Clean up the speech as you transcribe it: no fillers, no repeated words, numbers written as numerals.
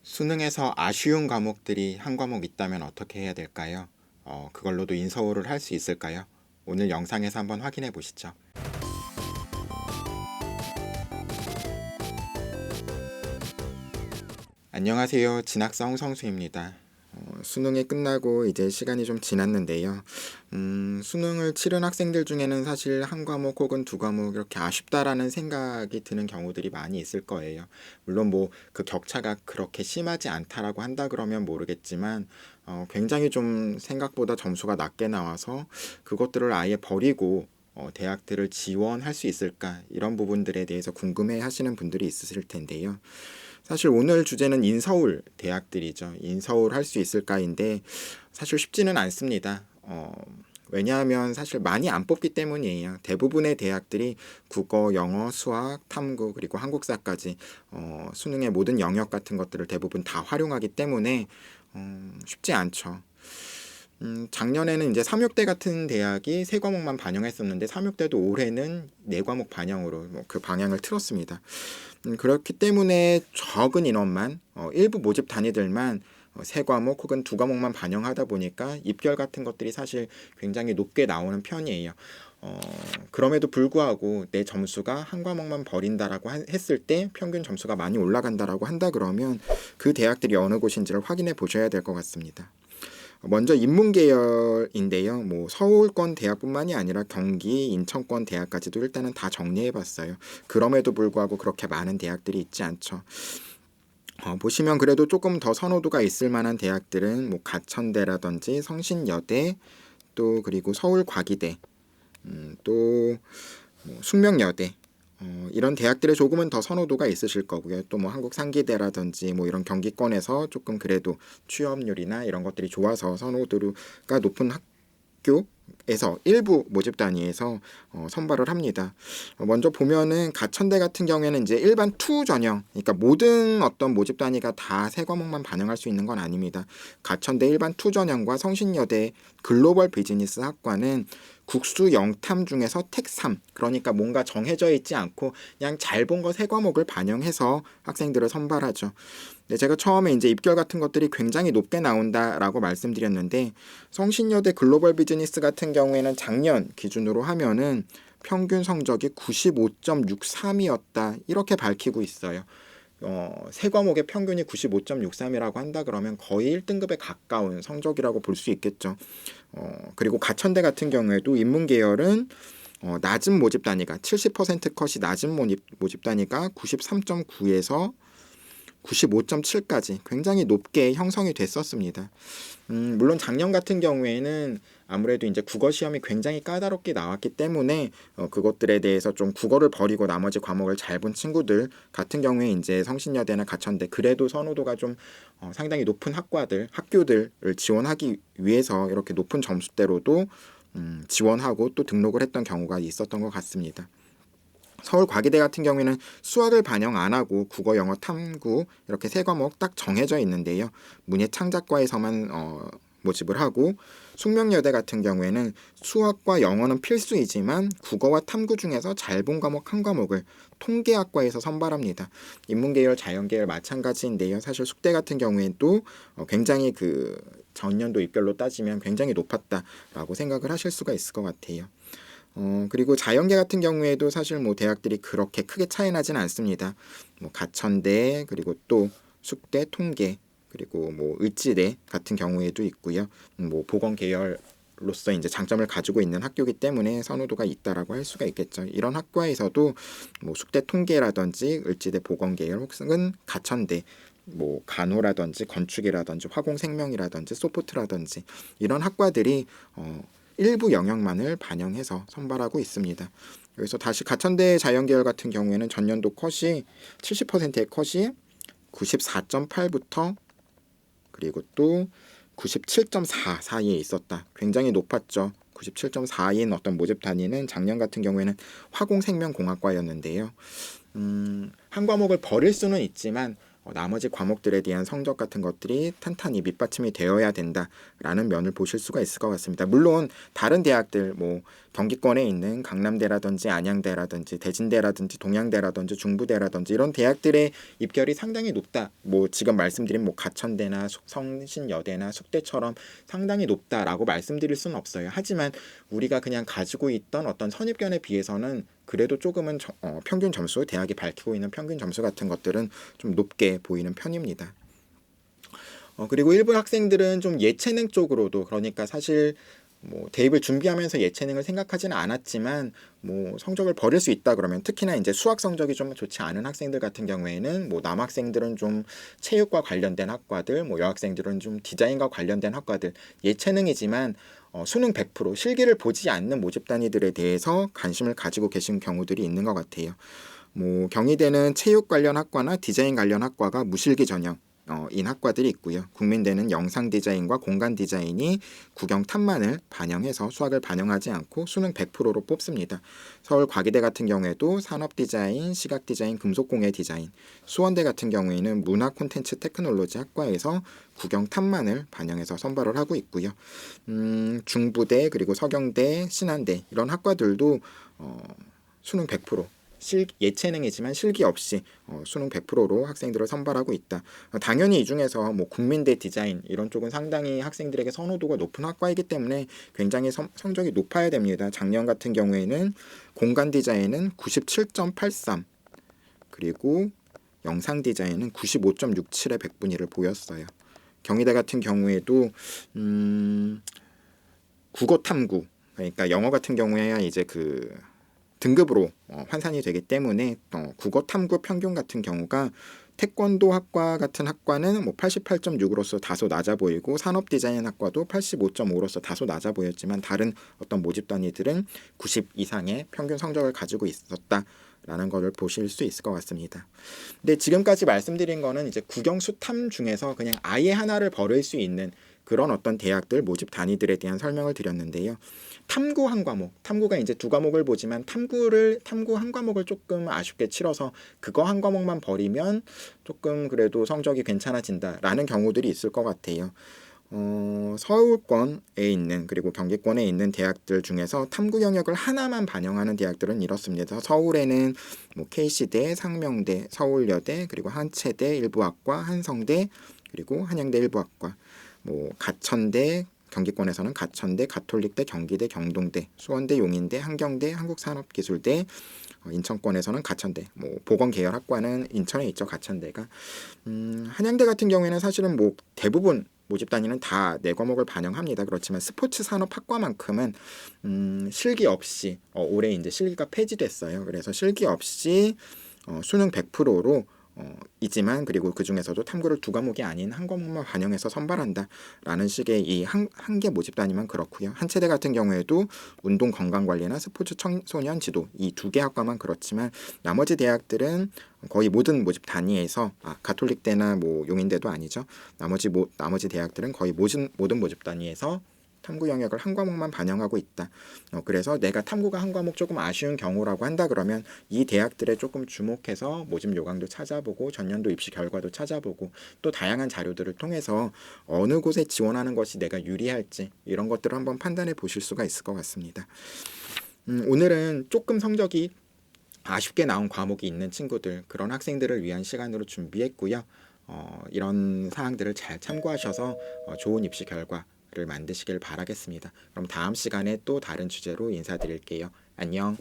수능에서 아쉬운 과목들이 한 과목 있다면 어떻게 해야 될까요? 그걸로도 인서울을 할 수 있을까요? 오늘 영상에서 한번 확인해 보시죠. 안녕하세요. 진학성 성수입니다. 수능이 끝나고 이제 시간이 좀 지났는데요. 수능을 치른 학생들 중에는 사실 한 과목 혹은 두 과목 이렇게 아쉽다라는 생각이 드는 경우들이 많이 있을 거예요. 물론 뭐 그 격차가 그렇게 심하지 않다라고 한다 그러면 모르겠지만 굉장히 좀 생각보다 점수가 낮게 나와서 그것들을 아예 버리고 대학들을 지원할 수 있을까 이런 부분들에 대해서 궁금해 하시는 분들이 있으실 텐데요. 사실 오늘 주제는 인서울 대학들이죠. 인서울 할 수 있을까인데 사실 쉽지는 않습니다. 왜냐하면 사실 많이 안 뽑기 때문이에요. 대부분의 대학들이 국어, 영어, 수학, 탐구 그리고 한국사까지 수능의 모든 영역 같은 것들을 대부분 다 활용하기 때문에 쉽지 않죠. 작년에는 이제 삼육대 같은 대학이 세 과목만 반영했었는데 삼육대도 올해는 네 과목 반영으로 그 방향을 틀었습니다. 그렇기 때문에 적은 인원만 일부 모집 단위들만 세 과목 혹은 두 과목만 반영하다 보니까 입결 같은 것들이 사실 굉장히 높게 나오는 편이에요. 그럼에도 불구하고 내 점수가 한 과목만 버린다라고 했을 때 평균 점수가 많이 올라간다라고 한다 그러면 그 대학들이 어느 곳인지를 확인해 보셔야 될 것 같습니다. 먼저 인문계열인데요. 뭐 서울권 대학뿐만이 아니라 경기, 인천권 대학까지도 일단은 다 정리해봤어요. 그럼에도 불구하고 그렇게 많은 대학들이 있지 않죠. 보시면 그래도 조금 더 선호도가 있을 만한 대학들은 뭐 가천대라든지 성신여대, 또 그리고 서울과기대, 또 뭐 숙명여대, 이런 대학들에 조금은 더 선호도가 있으실 거고요. 또 뭐 한국상기대라든지 뭐 이런 경기권에서 조금 그래도 취업률이나 이런 것들이 좋아서 선호도가 높은 학교에서 일부 모집 단위에서 선발을 합니다. 먼저 보면은 가천대 같은 경우에는 이제 일반 투 전형, 그러니까 모든 어떤 모집 단위가 다 세 과목만 반영할 수 있는 건 아닙니다. 가천대 일반 투 전형과 성신여대 글로벌 비즈니스 학과는 국수 영탐 중에서 택3, 그러니까 뭔가 정해져 있지 않고 그냥 잘 본 거 세 과목을 반영해서 학생들을 선발하죠. 네, 제가 처음에 이제 입결 같은 것들이 굉장히 높게 나온다라고 말씀드렸는데 성신여대 글로벌 비즈니스 같은 경우에는 작년 기준으로 하면은 평균 성적이 95.63이었다 이렇게 밝히고 있어요. 세 과목의 평균이 95.63이라고 한다 그러면 거의 1등급에 가까운 성적이라고 볼 수 있겠죠. 그리고 가천대 같은 경우에도 인문계열은 낮은 모집 단위가 70% 컷이 낮은 모집 단위가 93.9에서 95.7까지 굉장히 높게 형성이 됐었습니다. 물론 작년 같은 경우에는 아무래도 이제 국어 시험이 굉장히 까다롭게 나왔기 때문에 그것들에 대해서 좀 국어를 버리고 나머지 과목을 잘 본 친구들 같은 경우에 이제 성신여대나 가천대 그래도 선호도가 좀 상당히 높은 학교들을 지원하기 위해서 이렇게 높은 점수대로도 지원하고 또 등록을 했던 경우가 있었던 것 같습니다. 서울과기대 같은 경우에는 수학을 반영 안 하고 국어, 영어, 탐구 이렇게 세 과목 딱 정해져 있는데요. 문예창작과에서만 모집을 하고 숙명여대 같은 경우에는 수학과 영어는 필수이지만 국어와 탐구 중에서 잘 본 과목 한 과목을 통계학과에서 선발합니다. 인문계열, 자연계열 마찬가지인데요. 사실 숙대 같은 경우에도 굉장히 그 전년도 입결로 따지면 굉장히 높았다라고 생각을 하실 수가 있을 것 같아요. 그리고 자연계 같은 경우에도 사실 뭐 대학들이 그렇게 크게 차이 나진 않습니다. 뭐 가천대 그리고 또 숙대 통계 그리고 뭐 의지대 같은 경우에도 있고요. 뭐 보건 계열로서 이제 장점을 가지고 있는 학교이기 때문에 선호도가 있다라고 할 수가 있겠죠. 이런 학과에서도 뭐 숙대 통계라든지 의지대 보건 계열 혹은 가천대 뭐 간호라든지 건축이라든지 화공생명이라든지 소프트라든지 이런 학과들이 일부 영역만을 반영해서 선발하고 있습니다. 여기서 다시 가천대 자연계열 같은 경우에는 전년도 컷이 70%의 컷이 94.8부터 그리고 또 97.4 사이에 있었다. 굉장히 높았죠. 97.4인 어떤 모집 단위는 작년 같은 경우에는 화공생명공학과였는데요. 한 과목을 버릴 수는 있지만 나머지 과목들에 대한 성적 같은 것들이 탄탄히 밑받침이 되어야 된다라는 면을 보실 수가 있을 것 같습니다. 물론 다른 대학들 뭐 경기권에 있는 강남대라든지 안양대라든지 대진대라든지 동양대라든지 중부대라든지 이런 대학들의 입결이 상당히 높다. 뭐 지금 말씀드린 뭐 가천대나 성신여대나 숙대처럼 상당히 높다라고 말씀드릴 수는 없어요. 하지만 우리가 그냥 가지고 있던 어떤 선입견에 비해서는 그래도 조금은 평균 점수, 대학이 밝히고 있는 평균 점수 같은 것들은 좀 높게 보이는 편입니다. 그리고 일부 학생들은 좀 예체능 쪽으로도, 그러니까 사실 뭐 대입을 준비하면서 예체능을 생각하지는 않았지만 뭐 성적을 버릴 수 있다 그러면, 특히나 이제 수학 성적이 좀 좋지 않은 학생들 같은 경우에는 뭐 남학생들은 좀 체육과 관련된 학과들, 뭐 여학생들은 좀 디자인과 관련된 학과들, 예체능이지만 수능 100% 실기를 보지 않는 모집 단위들에 대해서 관심을 가지고 계신 경우들이 있는 것 같아요. 뭐 경희대는 체육 관련 학과나 디자인 관련 학과가 무실기 전형 인 학과들이 있고요. 국민대는 영상 디자인과 공간 디자인이 국영 탑만을 반영해서 수학을 반영하지 않고 수능 100%로 뽑습니다. 서울 과기대 같은 경우에도 산업 디자인, 시각 디자인, 금속공예 디자인, 수원대 같은 경우에는 문화 콘텐츠 테크놀로지 학과에서 국영 탑만을 반영해서 선발을 하고 있고요. 중부대, 그리고 서경대, 신한대 이런 학과들도 수능 100% 예체능이지만 실기 없이 수능 100%로 학생들을 선발하고 있다. 당연히 이 중에서 뭐 국민대 디자인 이런 쪽은 상당히 학생들에게 선호도가 높은 학과이기 때문에 굉장히 성적이 높아야 됩니다. 작년 같은 경우에는 공간 디자인은 97.83, 그리고 영상 디자인은 95.67의 백분위를 보였어요. 경희대 같은 경우에도 국어 탐구, 그러니까 영어 같은 경우에야 이제 그 등급으로 환산이 되기 때문에 국어 탐구 평균 같은 경우가 태권도 학과 같은 학과는 뭐 88.6으로서 다소 낮아 보이고, 산업 디자인 학과도 85.5로서 다소 낮아 보였지만 다른 어떤 모집 단위들은 90 이상의 평균 성적을 가지고 있었다라는 것을 보실 수 있을 것 같습니다. 근데 지금까지 말씀드린 거는 이제 국영수탐 중에서 그냥 아예 하나를 버릴 수 있는 그런 어떤 대학들 모집 단위들에 대한 설명을 드렸는데요. 탐구 한 과목, 탐구가 이제 두 과목을 보지만 탐구 한 과목을 조금 아쉽게 치러서 그거 한 과목만 버리면 조금 그래도 성적이 괜찮아진다라는 경우들이 있을 것 같아요. 서울권에 있는, 그리고 경기권에 있는 대학들 중에서 탐구 영역을 하나만 반영하는 대학들은 이렇습니다. 서울에는 뭐 KC대, 상명대, 서울여대, 그리고 한체대 일부학과, 한성대, 그리고 한양대 일부학과, 뭐 가천대, 경기권에서는 가천대, 가톨릭대, 경기대, 경동대, 수원대, 용인대, 한경대, 한국산업기술대, 인천권에서는 가천대, 뭐 보건계열 학과는 인천에 있죠, 가천대가. 한양대 같은 경우에는 사실은 뭐 대부분 모집 단위는 다 네 과목을 반영합니다. 그렇지만 스포츠 산업 학과만큼은 실기 없이 올해 이제 실기가 폐지됐어요. 그래서 실기 없이 수능 100%로 이지만, 그리고 그 중에서도 탐구를 두 과목이 아닌 한 과목만 반영해서 선발한다라는 식의 이 한 개 모집 단위만 그렇고요. 한체대 같은 경우에도 운동 건강 관리나 스포츠 청소년 지도 이 두 개 학과만 그렇지만 나머지 대학들은 거의 모든 모집 단위에서 가톨릭대나 뭐 용인대도 아니죠. 나머지 대학들은 거의 모든 모집 단위에서 탐구 영역을 한 과목만 반영하고 있다. 그래서 내가 탐구가 한 과목 조금 아쉬운 경우라고 한다 그러면 이 대학들에 조금 주목해서 모집 요강도 찾아보고 전년도 입시 결과도 찾아보고 또 다양한 자료들을 통해서 어느 곳에 지원하는 것이 내가 유리할지 이런 것들을 한번 판단해 보실 수가 있을 것 같습니다. 오늘은 조금 성적이 아쉽게 나온 과목이 있는 친구들, 그런 학생들을 위한 시간으로 준비했고요. 이런 사항들을 잘 참고하셔서 좋은 입시 결과를 만드시길 바라겠습니다. 그럼 다음 시간에 또 다른 주제로 인사드릴게요. 안녕.